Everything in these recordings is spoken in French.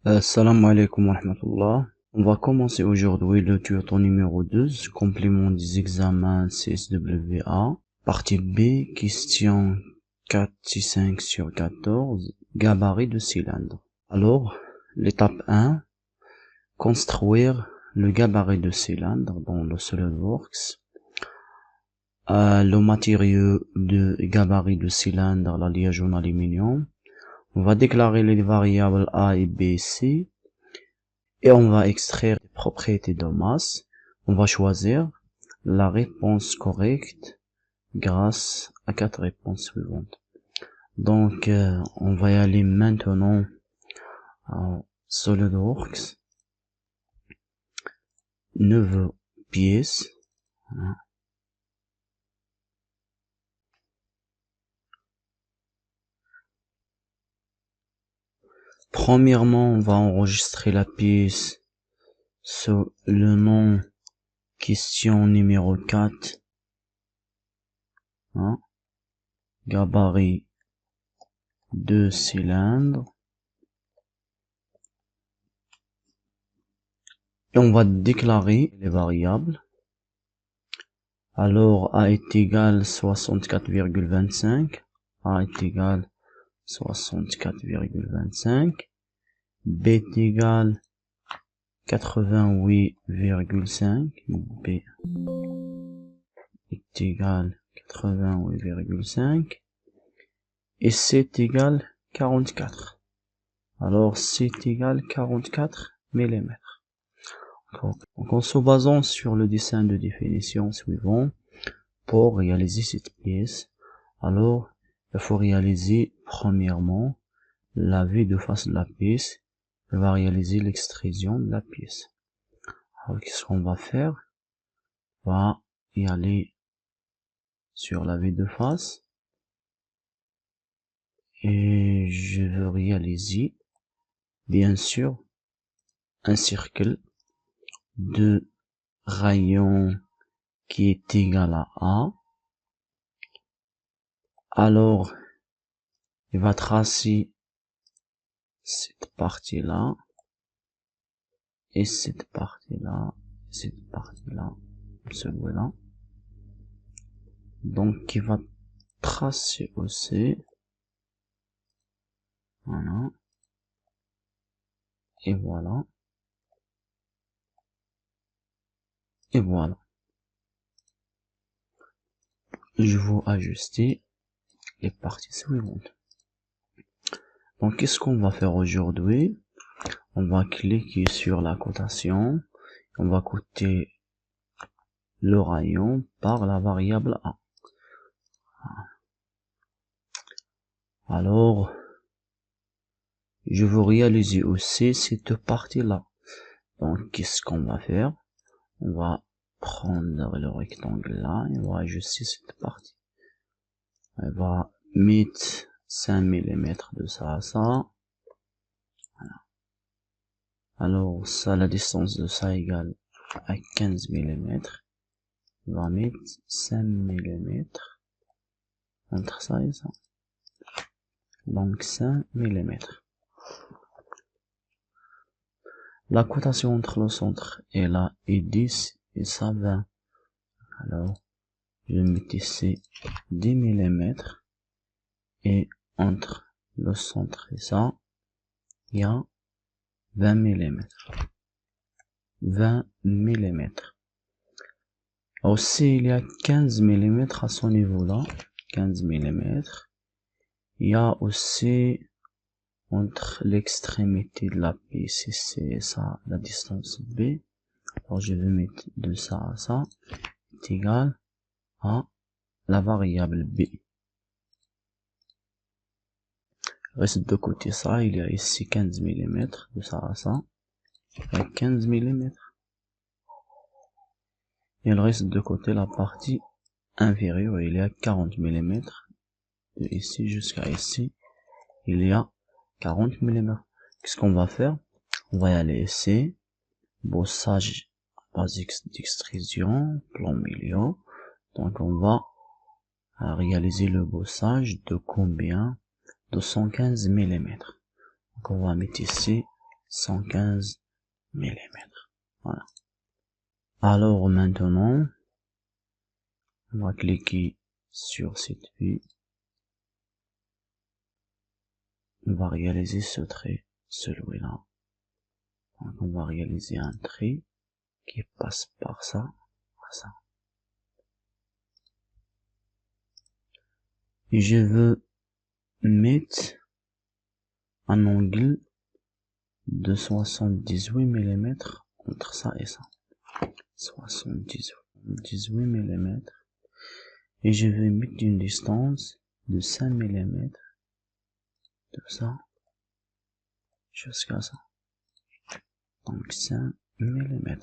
Salam alaikum wa rahmatullah. On va commencer aujourd'hui le tuto numéro 12, complément des examens CSWA. Partie B, question 465 sur 14, gabarit de cylindre. Alors, l'étape 1, construire le gabarit de cylindre dans le SolidWorks. Le matériau de gabarit de cylindre, l'alliage en aluminium. On va déclarer les variables A et B, C. Et on va extraire les propriétés de masse. On va choisir la réponse correcte grâce à 4 réponses suivantes. Donc, on va y aller maintenant à SolidWorks. Nouveau pièce. Premièrement, on va enregistrer la pièce sous le nom question numéro 4. Gabarit de cylindre. Et on va déclarer les variables. Alors, A est égal 64,25. A est égal 64,25. B est égal 88,5. B est égal 88,5. Et C est égal 44. Alors, C est égal 44 mm. Donc, en se basant sur le dessin de définition suivant, pour réaliser cette pièce, alors, il faut réaliser, premièrement, la vue de face de la pièce. On va réaliser l'extrusion de la pièce. Alors, qu'est-ce qu'on va faire? On va y aller sur la vue de face. Et je veux réaliser, bien sûr, un cercle de rayon qui est égal à A. Alors, il va tracer cette partie-là, et cette partie-là, cette partie-là, celui-là. Donc, il va tracer aussi. Voilà. Et voilà. Et voilà. Je vais ajuster les parties suivantes. Donc, qu'est-ce qu'on va faire aujourd'hui? On va cliquer sur la cotation. On va coter le rayon par la variable A. Alors, je veux réaliser aussi cette partie-là. Donc, qu'est-ce qu'on va faire? On va prendre le rectangle là et on va ajuster cette partie. On va mettre 5 mm de ça à ça. Voilà. Alors, ça, la distance de ça égale à 15 mm. On va mettre 5 mm entre ça et ça. Donc 5 mm. La cotation entre le centre et là est 10 et ça 20. Alors, je mets ici 10 mm et entre le centre et ça, il y a 20 mm. 20 mm. Aussi, il y a 15 mm à ce niveau-là. 15 mm. Il y a aussi entre l'extrémité de la pièce et ça, la distance B. Alors, je vais mettre de ça à ça est égal à la variable B. Reste de côté ça, il y a ici 15 mm de ça à ça. Il y a 15 mm. Il reste de côté la partie inférieure, il y a 40 mm. De ici jusqu'à ici, il y a 40 mm. Qu'est-ce qu'on va faire? On va y aller ici, bossage basique d'extrusion, plan milieu. Donc on va réaliser le bossage de combien? De 115 mm. Donc on va mettre ici 115 mm. Voilà. Alors maintenant, on va cliquer sur cette vue. On va réaliser ce trait, celui-là. Donc on va réaliser un trait qui passe par ça, par ça. Et je veux mettre un angle de 78 mm entre ça et ça. 78 mm. Et je vais mettre une distance de 5 mm de ça jusqu'à ça. Donc 5 mm.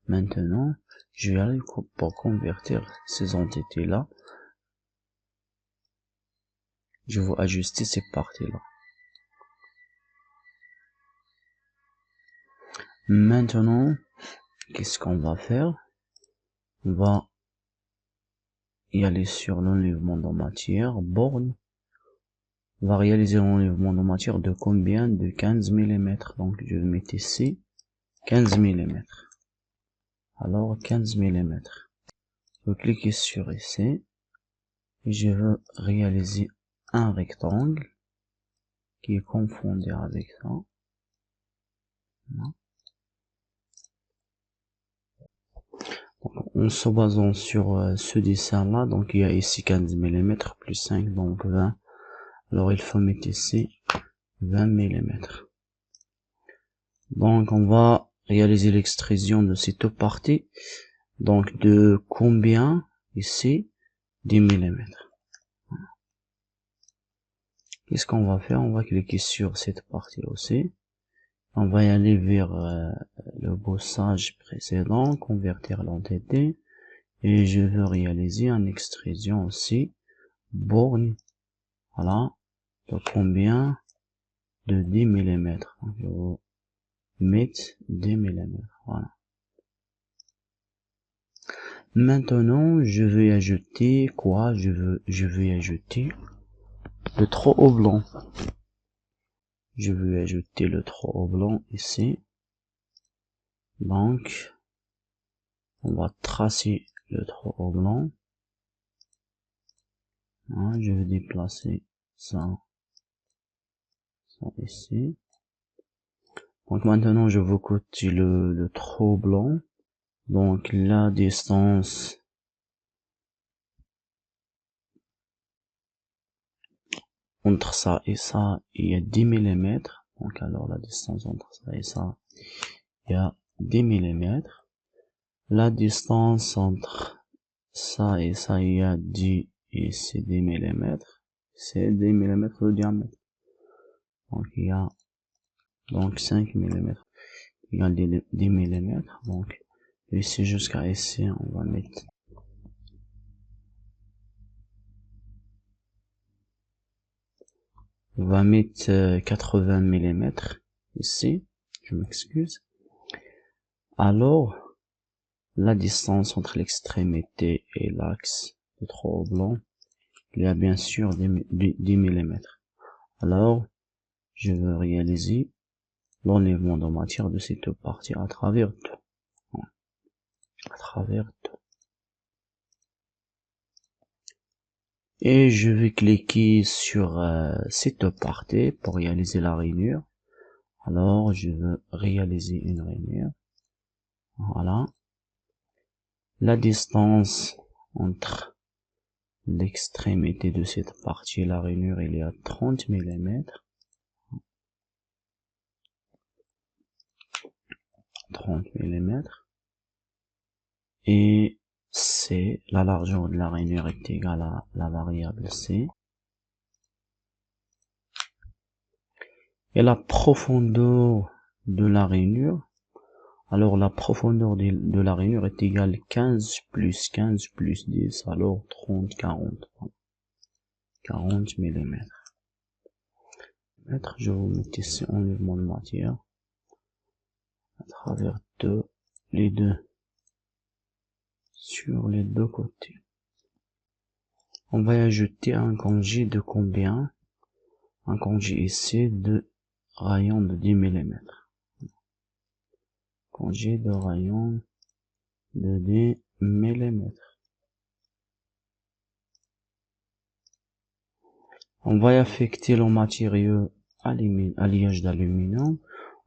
Maintenant, je vais aller pour convertir ces entités-là. Je vais ajuster ces parties-là. Maintenant, qu'est-ce qu'on va faire? On va y aller sur l'enlèvement de matière, borne. On va réaliser l'enlèvement de matière de combien? De 15 mm. Donc je vais mettre ici 15 mm. Alors 15 mm. Je vais cliquer sur ici. Et je veux réaliser un rectangle qui est confondu avec ça. Donc, en se basant sur ce dessin là, donc il y a ici 15 mm plus 5, donc 20. Alors il faut mettre ici 20 mm. Donc on va réaliser l'extrusion de ces deux parties. Donc de combien ici? 10 mm. Qu'est-ce qu'on va faire? On va cliquer sur cette partie aussi. On va y aller vers le bossage précédent, convertir l'entité. Et je veux réaliser une extrusion aussi. Borne. Voilà. De combien? De 10 mm. Donc, je vais mettre 10 mm. Voilà. Maintenant, je vais ajouter quoi? Je vais ajouter le trait au blanc. Je vais ajouter le trait au blanc ici. Donc, on va tracer le trait au blanc. Hein, je vais déplacer ça ici. Donc maintenant, je veux coter le trait au blanc. Donc la distance entre ça et ça, il y a 10 mm. Donc alors la distance entre ça et ça, il y a 10 mm. La distance entre ça et ça, il y a 10 et c'est 10 mm. C'est 10 mm de diamètre. Donc il y a donc 5 mm. Il y a 10 mm. Donc ici jusqu'à ici, on va mettre on va mettre 80 mm ici. Je m'excuse. Alors, la distance entre l'extrémité et l'axe de trait au blanc, il y a bien sûr 10 mm. Alors, je vais réaliser l'enlèvement de matière de cette partie à travers deux. À travers deux. Et je vais cliquer sur cette partie pour réaliser la rainure. Alors, je veux réaliser une rainure. Voilà. La distance entre l'extrémité de cette partie et la rainure, il est à 30 mm. 30 mm. Et C, la largeur de la rainure est égale à la variable C. Et la profondeur de la rainure, alors la profondeur de la rainure est égale 15 plus 15 plus 10, alors 30, 40. 40 mm. Je vais vous mettre ici enlèvement de matière à travers les deux sur les deux côtés. On va y ajouter un congé de combien? Un congé ici de rayon de 10 mm. Congé de rayon de 10 mm. On va affecter le matériau alliage d'aluminium.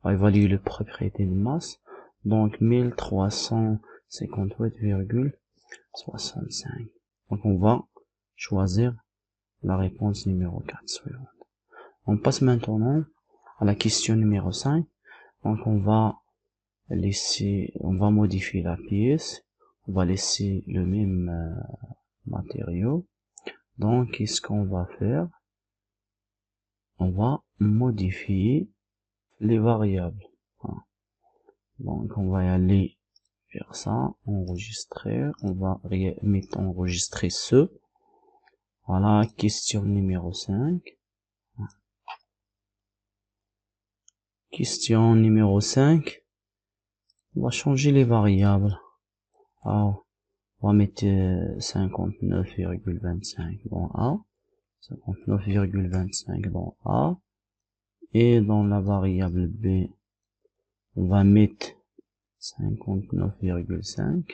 On va évaluer les propriétés de masse. Donc 1358,65. Donc on va choisir la réponse numéro 4 suivante. On passe maintenant à la question numéro 5. Donc on va modifier la pièce. On va laisser le même matériau. Donc qu'est-ce qu'on va faire? On va modifier les variables. Donc on va y aller vers ça, enregistrer, on va mettre enregistrer ce. Voilà, question numéro 5. Question numéro 5. On va changer les variables. Alors, on va mettre 59,25 dans A, 59,25 dans A, et dans la variable B, on va mettre 59,5,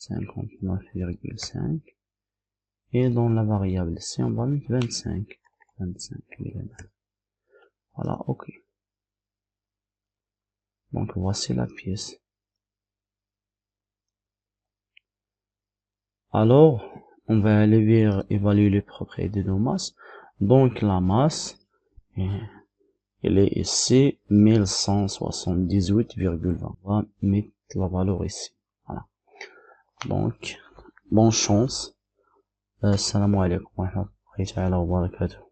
59,5, et dans la variable C, on va mettre 25 mm. Voilà, ok. Donc voici la pièce. Alors, on va aller vers évaluer les propriétés de masse. Donc la masse, elle est ici 1178,20. On va mettre la valeur ici. Voilà. Donc, bonne chance. Assalamu alaikum wa rahmatullahi wa barakatuh.